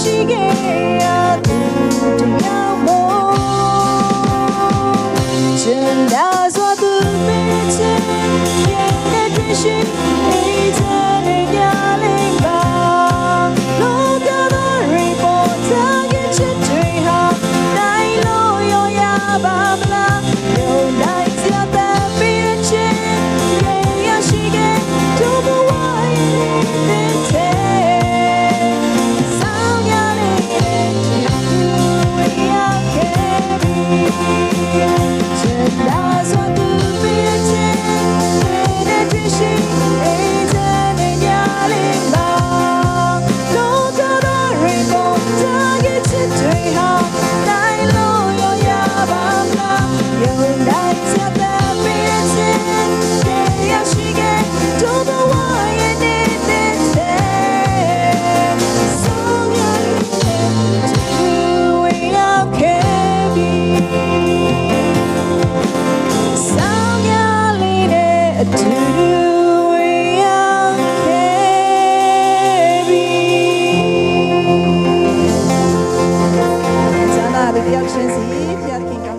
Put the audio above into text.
ရှိခဲ့ရသူတရားမို့ချမ်းသာစွာသူပဲချင်ရဲ့တဲ့ရှိအေးချမ်းတဲ့ညလေးပါလောကသားရီပေါ်ထားခဲ့ချစ်တွေဟာတိုင်းလို့ရောရပါမလားယုံနိုင်စရာတဲ့ပြီးချင်ရဲ့ရရှိခဲ့သူဘဝရဲ့တဲ့要珍惜，要听。